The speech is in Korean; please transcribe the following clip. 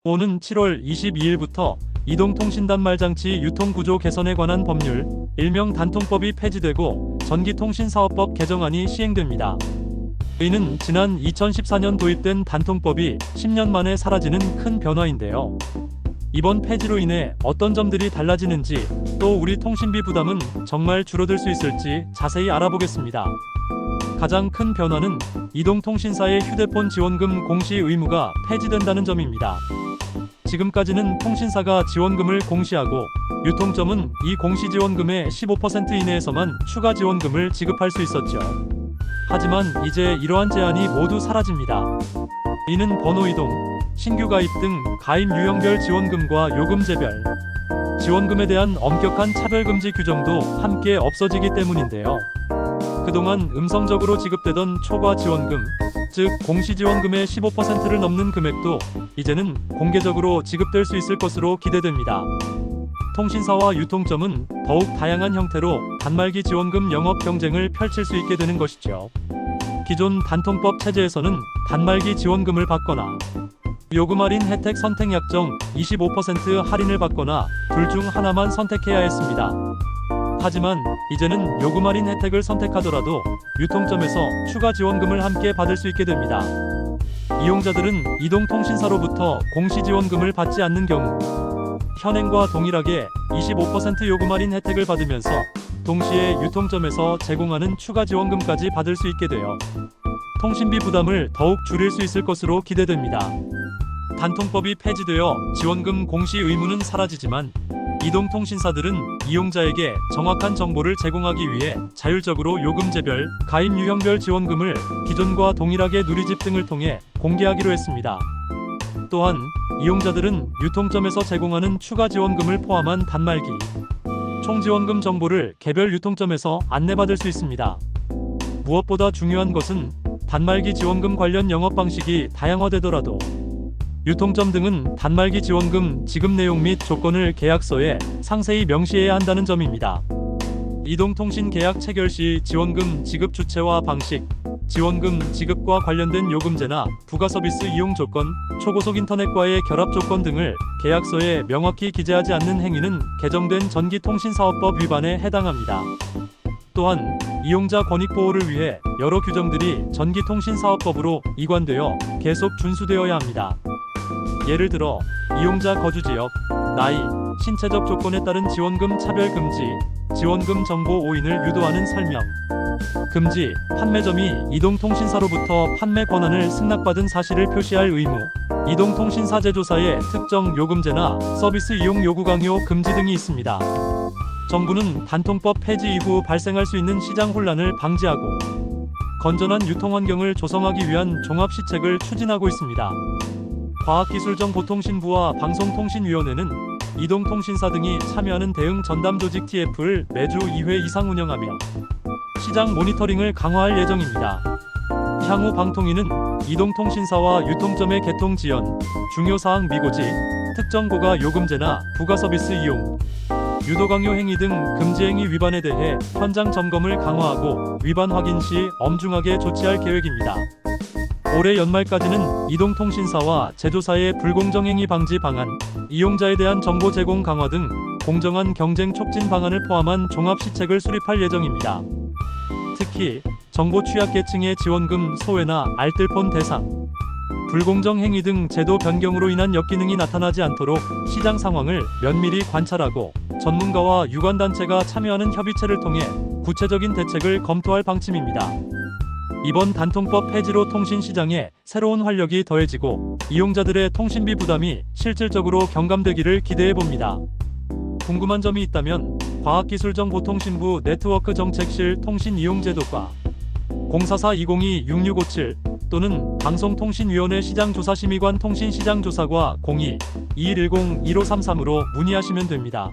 오는 7월 22일부터 이동통신단말장치 유통구조 개선에 관한 법률, 일명 단통법이 폐지되고 전기통신사업법 개정안이 시행됩니다. 이는 지난 2014년 도입된 단통법이 10년 만에 사라지는 큰 변화인데요. 이번 폐지로 인해 어떤 점들이 달라지는지, 또 우리 통신비 부담은 정말 줄어들 수 있을지 자세히 알아보겠습니다. 가장 큰 변화는 이동통신사의 휴대폰 지원금 공시 의무가 폐지된다는 점입니다. 지금까지는 통신사가 지원금을 공시하고 유통점은 이 공시 지원금의 15% 이내에서만 추가 지원금을 지급할 수 있었죠. 하지만 이제 이러한 제한이 모두 사라집니다. 이는 번호 이동, 신규 가입 등 가입 유형별 지원금과 요금제별, 지원금에 대한 엄격한 차별금지 규정도 함께 없어지기 때문인데요. 그동안 음성적으로 지급되던 초과 지원금, 즉 공시지원금의 15%를 넘는 금액도 이제는 공개적으로 지급될 수 있을 것으로 기대됩니다. 통신사와 유통점은 더욱 다양한 형태로 단말기 지원금 영업 경쟁을 펼칠 수 있게 되는 것이죠. 기존 단통법 체제에서는 단말기 지원금을 받거나 요금 할인 혜택 선택 약정 25% 할인을 받거나 둘 중 하나만 선택해야 했습니다. 하지만 이제는 요금 할인 혜택을 선택하더라도 유통점에서 추가 지원금을 함께 받을 수 있게 됩니다. 이용자들은 이동통신사로부터 공시지원금을 받지 않는 경우 현행과 동일하게 25% 요금 할인 혜택을 받으면서 동시에 유통점에서 제공하는 추가 지원금까지 받을 수 있게 되어 통신비 부담을 더욱 줄일 수 있을 것으로 기대됩니다. 단통법이 폐지되어 지원금 공시 의무는 사라지지만 이동통신사들은 이용자에게 정확한 정보를 제공하기 위해 자율적으로 요금제별, 가입 유형별 지원금을 기존과 동일하게 누리집 등을 통해 공개하기로 했습니다. 또한 이용자들은 유통점에서 제공하는 추가 지원금을 포함한 단말기, 총지원금 정보를 개별 유통점에서 안내받을 수 있습니다. 무엇보다 중요한 것은 단말기 지원금 관련 영업 방식이 다양화되더라도 유통점 등은 단말기 지원금 지급 내용 및 조건을 계약서에 상세히 명시해야 한다는 점입니다. 이동통신 계약 체결 시 지원금 지급 주체와 방식, 지원금 지급과 관련된 요금제나 부가서비스 이용 조건, 초고속 인터넷과의 결합 조건 등을 계약서에 명확히 기재하지 않는 행위는 개정된 전기통신사업법 위반에 해당합니다. 또한 이용자 권익 보호를 위해 여러 규정들이 전기통신사업법으로 이관되어 계속 준수되어야 합니다. 예를 들어 이용자 거주지역, 나이, 신체적 조건에 따른 지원금 차별 금지, 지원금 정보 오인을 유도하는 설명, 금지, 판매점이 이동통신사로부터 판매 권한을 승낙받은 사실을 표시할 의무, 이동통신사 제조사의 특정 요금제나 서비스 이용 요구 강요 금지 등이 있습니다. 정부는 단통법 폐지 이후 발생할 수 있는 시장 혼란을 방지하고 건전한 유통환경을 조성하기 위한 종합시책을 추진하고 있습니다. 과학기술정보통신부와 방송통신위원회는 이동통신사 등이 참여하는 대응 전담조직 TF를 매주 2회 이상 운영하며 시장 모니터링을 강화할 예정입니다. 향후 방통위는 이동통신사와 유통점의 개통 지연, 중요사항 미고지, 특정 고가 요금제나 부가서비스 이용, 유도 강요 행위 등 금지 행위 위반에 대해 현장 점검을 강화하고 위반 확인 시 엄중하게 조치할 계획입니다. 올해 연말까지는 이동통신사와 제조사의 불공정 행위 방지 방안, 이용자에 대한 정보 제공 강화 등 공정한 경쟁 촉진 방안을 포함한 종합시책을 수립할 예정입니다. 특히 정보 취약계층의 지원금 소외나 알뜰폰 대상, 불공정 행위 등 제도 변경으로 인한 역기능이 나타나지 않도록 시장 상황을 면밀히 관찰하고 전문가와 유관단체가 참여하는 협의체를 통해 구체적인 대책을 검토할 방침입니다. 이번 단통법 폐지로 통신시장에 새로운 활력이 더해지고 이용자들의 통신비 부담이 실질적으로 경감되기를 기대해봅니다. 궁금한 점이 있다면 과학기술정보통신부 네트워크정책실 통신이용제도과 044-202-6657 또는 방송통신위원회 시장조사심의관 통신시장조사과 02-2110-1533으로 문의하시면 됩니다.